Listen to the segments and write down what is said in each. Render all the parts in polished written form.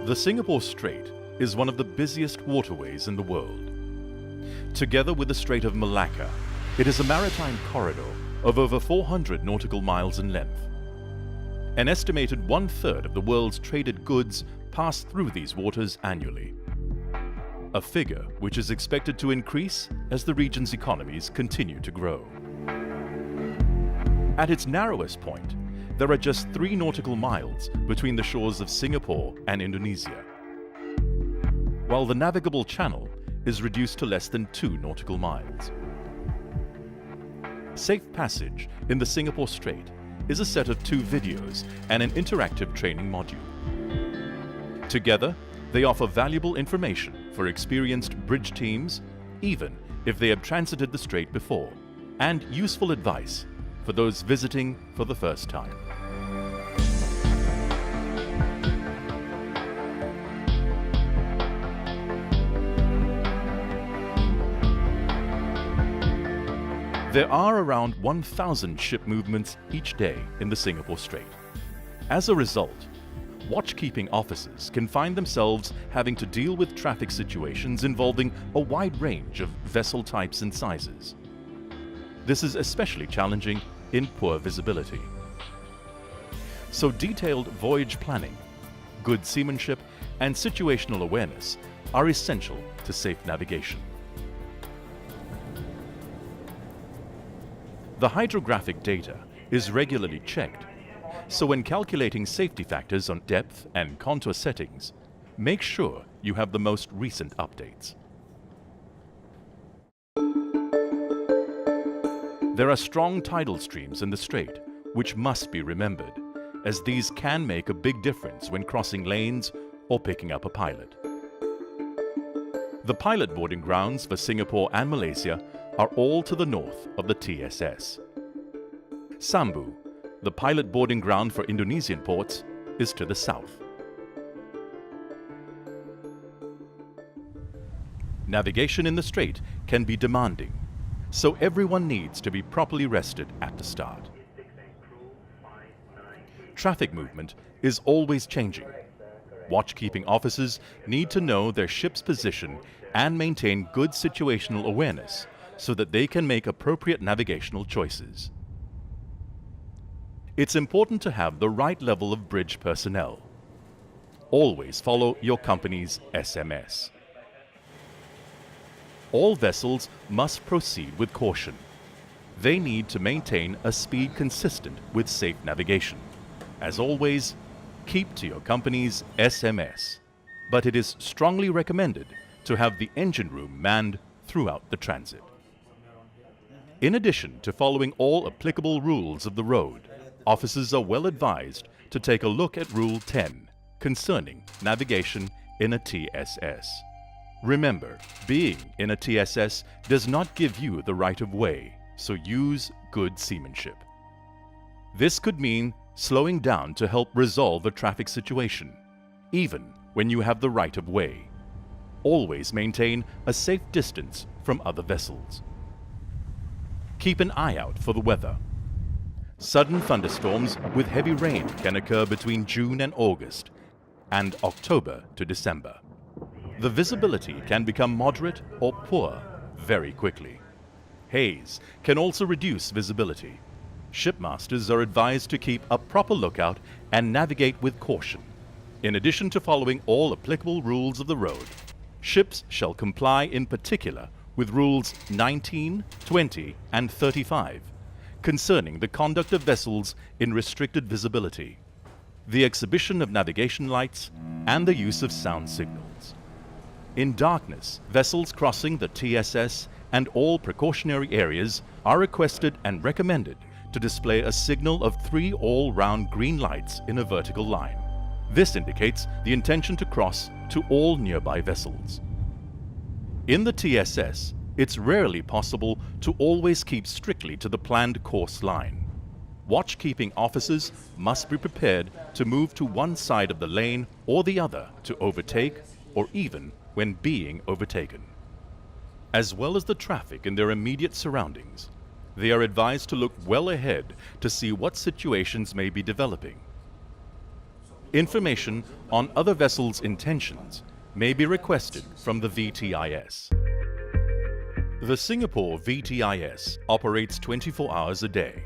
The Singapore Strait is one of the busiest waterways in the world. Together with the Strait of Malacca, it is a maritime corridor of over 400 nautical miles in length. An estimated one-third of the world's traded goods pass through these waters annually, a figure which is expected to increase as the region's economies continue to grow. At its narrowest point, there are just 3 nautical miles between the shores of Singapore and Indonesia, while the navigable channel is reduced to less than 2 nautical miles. Safe Passage in the Singapore Strait is a set of 2 videos and an interactive training module. Together, they offer valuable information for experienced bridge teams, even if they have transited the strait before, and useful advice for those visiting for the first time. There are around 1,000 ship movements each day in the Singapore Strait. As a result, watchkeeping officers can find themselves having to deal with traffic situations involving a wide range of vessel types and sizes. This is especially challenging in poor visibility. So detailed voyage planning, good seamanship, and situational awareness are essential to safe navigation. The hydrographic data is regularly checked, so when calculating safety factors on depth and contour settings, make sure you have the most recent updates. There are strong tidal streams in the strait, which must be remembered, as these can make a big difference when crossing lanes or picking up a pilot. The pilot boarding grounds for Singapore and Malaysia are all to the north of the TSS. Sambu, the pilot boarding ground for Indonesian ports, is to the south. Navigation in the strait can be demanding, so everyone needs to be properly rested at the start. Traffic movement is always changing. Watchkeeping officers need to know their ship's position and maintain good situational awareness so that they can make appropriate navigational choices. It's important to have the right level of bridge personnel. Always follow your company's SMS. All vessels must proceed with caution. They need to maintain a speed consistent with safe navigation. As always, keep to your company's SMS, but it is strongly recommended to have the engine room manned throughout the transit. In addition to following all applicable rules of the road, officers are well advised to take a look at Rule 10 concerning navigation in a TSS. Remember, being in a TSS does not give you the right of way, so use good seamanship. This could mean slowing down to help resolve a traffic situation, even when you have the right of way. Always maintain a safe distance from other vessels. Keep an eye out for the weather. Sudden thunderstorms with heavy rain can occur between June and August, and October to December. The visibility can become moderate or poor very quickly. Haze can also reduce visibility. Shipmasters are advised to keep a proper lookout and navigate with caution. In addition to following all applicable rules of the road, ships shall comply in particular with Rules 19, 20, and 35 concerning the conduct of vessels in restricted visibility, the exhibition of navigation lights, and the use of sound signals. In darkness, vessels crossing the TSS and all precautionary areas are requested and recommended to display a signal of 3 all-round green lights in a vertical line. This indicates the intention to cross to all nearby vessels. In the TSS, it's rarely possible to always keep strictly to the planned course line. Watchkeeping officers must be prepared to move to one side of the lane or the other to overtake, or even when being overtaken. As well as the traffic in their immediate surroundings, they are advised to look well ahead to see what situations may be developing. Information on other vessels' intentions may be requested from the VTIS. The Singapore VTIS operates 24 hours a day.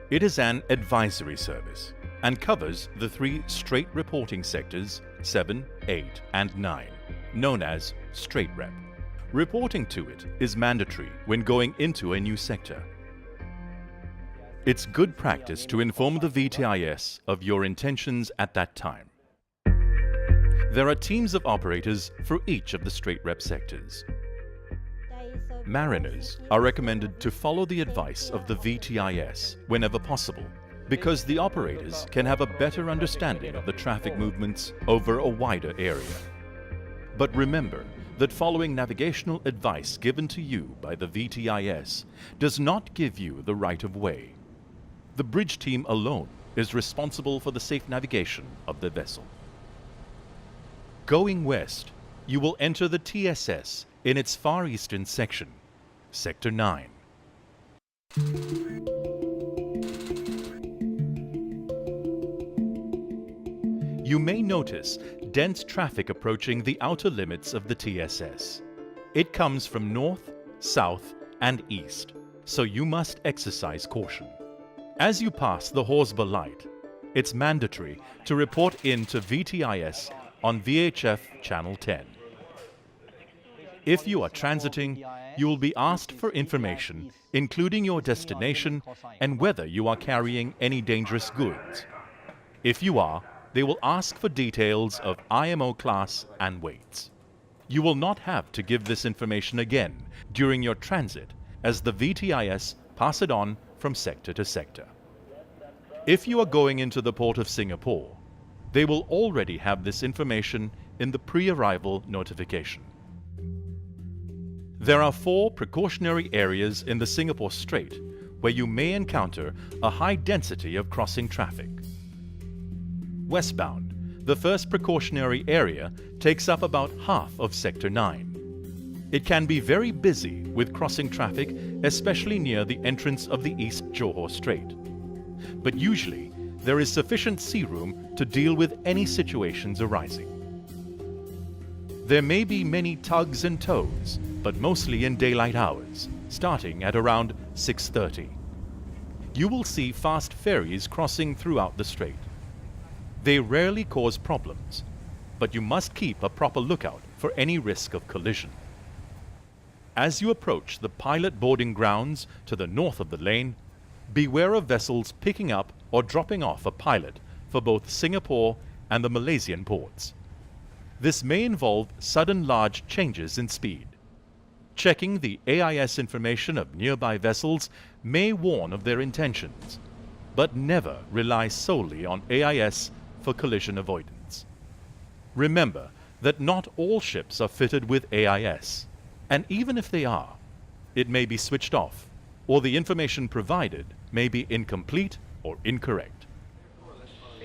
It is an advisory service and covers the 3 Strait reporting sectors 7, 8 and 9, known as Strait Rep. Reporting to it is mandatory when going into a new sector. It's good practice to inform the VTIS of your intentions at that time. There are teams of operators for each of the Strait Rep sectors. Mariners are recommended to follow the advice of the VTIS whenever possible, because the operators can have a better understanding of the traffic movements over a wider area. But remember that following navigational advice given to you by the VTIS does not give you the right of way. The bridge team alone is responsible for the safe navigation of the vessel. Going west, you will enter the TSS in its far eastern section, Sector 9. You may notice dense traffic approaching the outer limits of the TSS. It comes from north, south, and east, so you must exercise caution. As you pass the Horsburgh Light, it's mandatory to report in to VTIS on VHF Channel 10. If you are transiting, you will be asked for information, including your destination and whether you are carrying any dangerous goods. If you are, they will ask for details of IMO class and weights. You will not have to give this information again during your transit, as the VTIS pass it on from sector to sector. If you are going into the Port of Singapore, they will already have this information in the pre-arrival notification. There are 4 precautionary areas in the Singapore Strait where you may encounter a high density of crossing traffic. Westbound, the first precautionary area takes up about half of Sector 9. It can be very busy with crossing traffic, especially near the entrance of the East Johor Strait. But usually, there is sufficient sea room to deal with any situations arising. There may be many tugs and tows, but mostly in daylight hours, starting at around 6:30. You will see fast ferries crossing throughout the strait. They rarely cause problems, but you must keep a proper lookout for any risk of collision. As you approach the pilot boarding grounds to the north of the lane, beware of vessels picking up or dropping off a pilot for both Singapore and the Malaysian ports. This may involve sudden large changes in speed. Checking the AIS information of nearby vessels may warn of their intentions, but never rely solely on AIS for collision avoidance. Remember that not all ships are fitted with AIS, and even if they are, it may be switched off, or the information provided may be incomplete or incorrect.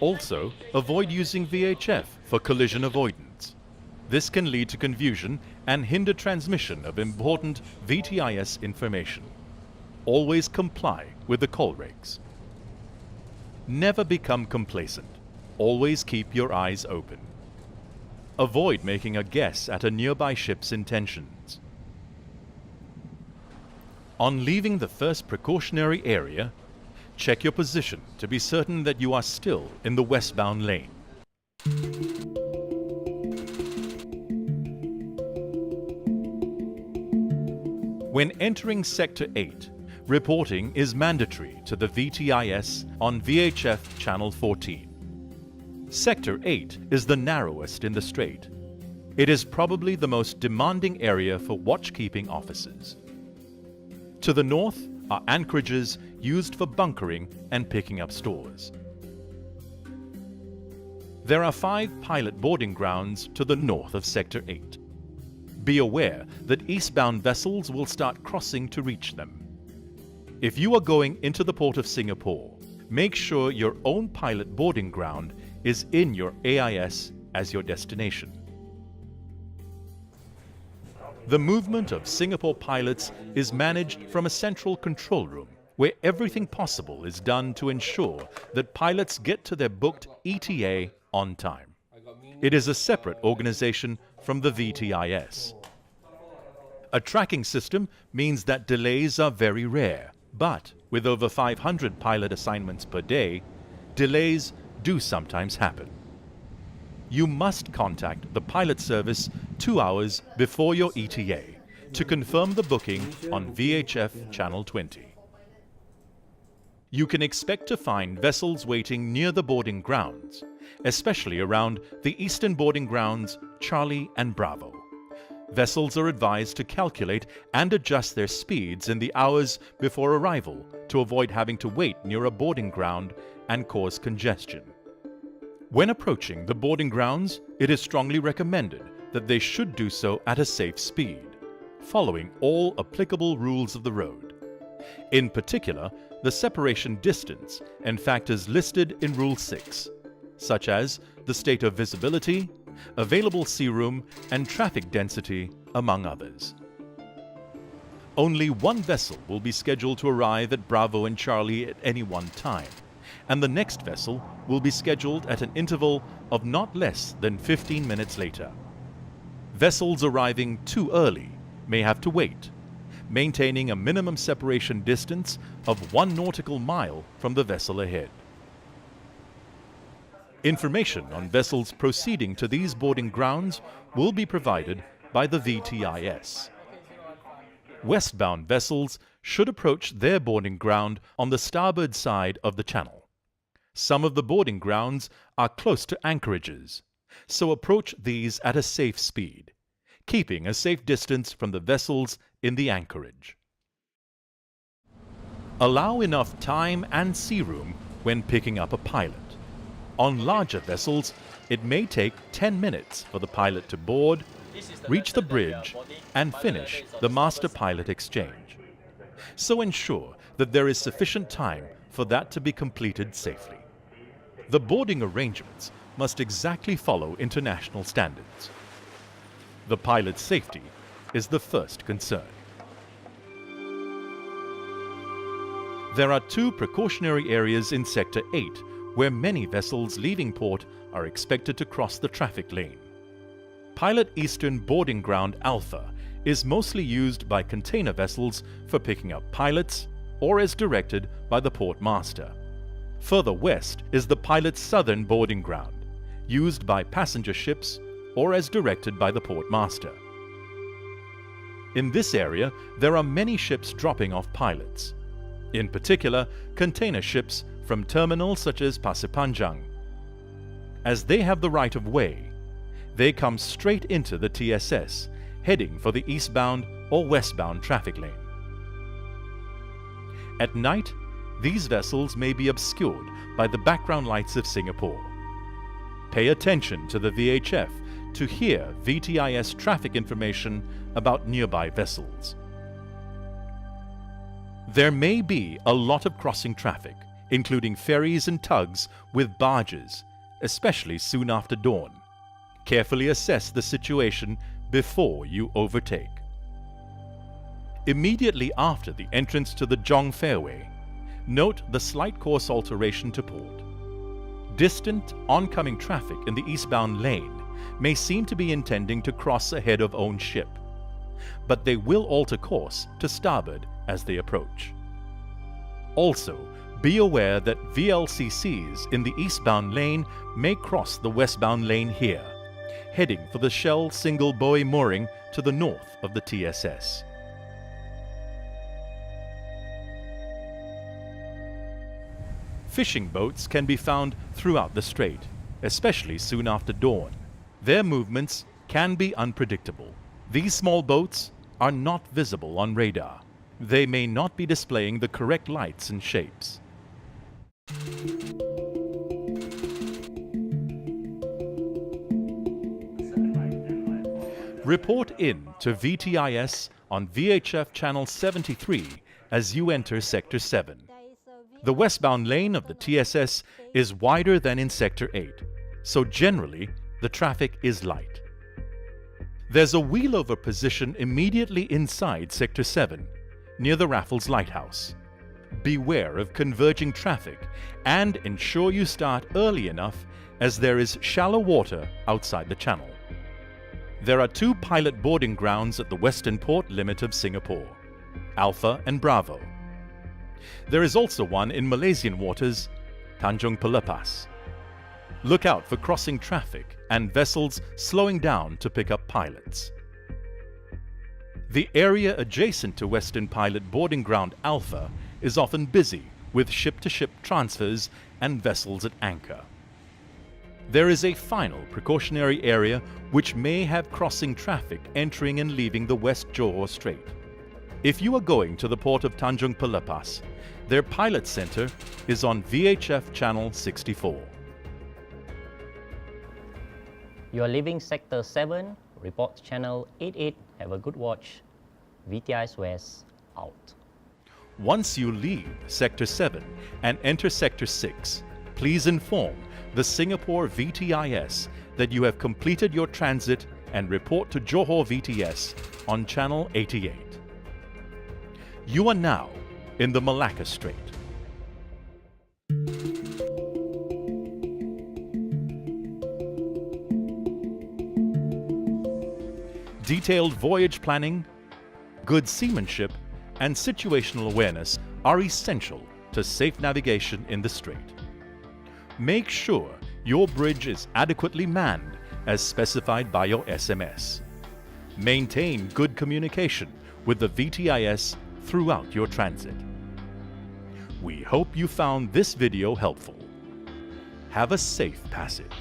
Also, avoid using VHF for collision avoidance. This can lead to confusion and hinder transmission of important VTIS information. Always comply with the call regs. Never become complacent. Always keep your eyes open. Avoid making a guess at a nearby ship's intentions. On leaving the first precautionary area, check your position to be certain that you are still in the westbound lane. When entering Sector 8, reporting is mandatory to the VTIS on VHF Channel 14. Sector 8 is the narrowest in the strait. It is probably the most demanding area for watchkeeping officers. To the north are anchorages used for bunkering and picking up stores. There are 5 pilot boarding grounds to the north of Sector 8. Be aware that eastbound vessels will start crossing to reach them. If you are going into the Port of Singapore, make sure your own pilot boarding ground is in your AIS as your destination. The movement of Singapore pilots is managed from a central control room where everything possible is done to ensure that pilots get to their booked ETA on time. It is a separate organization from the VTIS. A tracking system means that delays are very rare, but with over 500 pilot assignments per day, delays do sometimes happen. You must contact the pilot service 2 hours before your ETA to confirm the booking on VHF Channel 20. You can expect to find vessels waiting near the boarding grounds, especially around the eastern boarding grounds Charlie and Bravo. Vessels are advised to calculate and adjust their speeds in the hours before arrival to avoid having to wait near a boarding ground and cause congestion. When approaching the boarding grounds, it is strongly recommended that they should do so at a safe speed, following all applicable rules of the road. In particular, the separation distance and factors listed in Rule 6, such as the state of visibility, available sea room, and traffic density, among others. Only one vessel will be scheduled to arrive at Bravo and Charlie at any one time, and the next vessel will be scheduled at an interval of not less than 15 minutes later. Vessels arriving too early may have to wait, maintaining a minimum separation distance of 1 nautical mile from the vessel ahead. Information on vessels proceeding to these boarding grounds will be provided by the VTIS. Westbound vessels should approach their boarding ground on the starboard side of the channel. Some of the boarding grounds are close to anchorages, so approach these at a safe speed, keeping a safe distance from the vessels in the anchorage. Allow enough time and sea room when picking up a pilot. On larger vessels, it may take 10 minutes for the pilot to board, reach the bridge, and finish the master-pilot exchange. So ensure that there is sufficient time for that to be completed safely. The boarding arrangements must exactly follow international standards. The pilot's safety is the first concern. There are 2 precautionary areas in Sector 8 where many vessels leaving port are expected to cross the traffic lane. Pilot Eastern Boarding Ground Alpha is mostly used by container vessels for picking up pilots or as directed by the port master. Further west is the Pilot Southern Boarding Ground, used by passenger ships or as directed by the port master. In this area, there are many ships dropping off pilots, in particular container ships from terminals such as Pasir Panjang. As they have the right of way, they come straight into the TSS, heading for the eastbound or westbound traffic lane. At night, these vessels may be obscured by the background lights of Singapore. Pay attention to the VHF to hear VTIS traffic information about nearby vessels. There may be a lot of crossing traffic, including ferries and tugs with barges, especially soon after dawn. Carefully assess the situation before you overtake. Immediately after the entrance to the Jong Fairway, note the slight course alteration to port. Distant, oncoming traffic in the eastbound lane may seem to be intending to cross ahead of own ship, but they will alter course to starboard as they approach. Also, be aware that VLCCs in the eastbound lane may cross the westbound lane here, heading for the Shell single buoy mooring to the north of the TSS. Fishing boats can be found throughout the strait, especially soon after dawn. Their movements can be unpredictable. These small boats are not visible on radar. They may not be displaying the correct lights and shapes. Report in to VTIS on VHF Channel 73 as you enter Sector 7. The westbound lane of the TSS is wider than in Sector 8, so generally the traffic is light. There's a wheelover position immediately inside Sector 7, near the Raffles Lighthouse. Beware of converging traffic and ensure you start early enough, as there is shallow water outside the channel. There are 2 pilot boarding grounds at the western port limit of Singapore, Alpha and Bravo. There is also one in Malaysian waters, Tanjung Pelepas. Look out for crossing traffic and vessels slowing down to pick up pilots. The area adjacent to Western Pilot Boarding Ground Alpha is often busy with ship-to-ship transfers and vessels at anchor. There is a final precautionary area which may have crossing traffic entering and leaving the West Johor Strait. If you are going to the port of Tanjung Pelepas, their pilot center is on VHF channel 64. You are leaving Sector 7, report channel 88, have a good watch. VTIS West, out. Once you leave Sector 7 and enter Sector 6, please inform the Singapore VTIS that you have completed your transit and report to Johor VTS on channel 88. You are now in the Malacca Strait. Detailed voyage planning, good seamanship, and situational awareness are essential to safe navigation in the strait. Make sure your bridge is adequately manned as specified by your SMS. Maintain good communication with the VTIS throughout your transit. We hope you found this video helpful. Have a safe passage.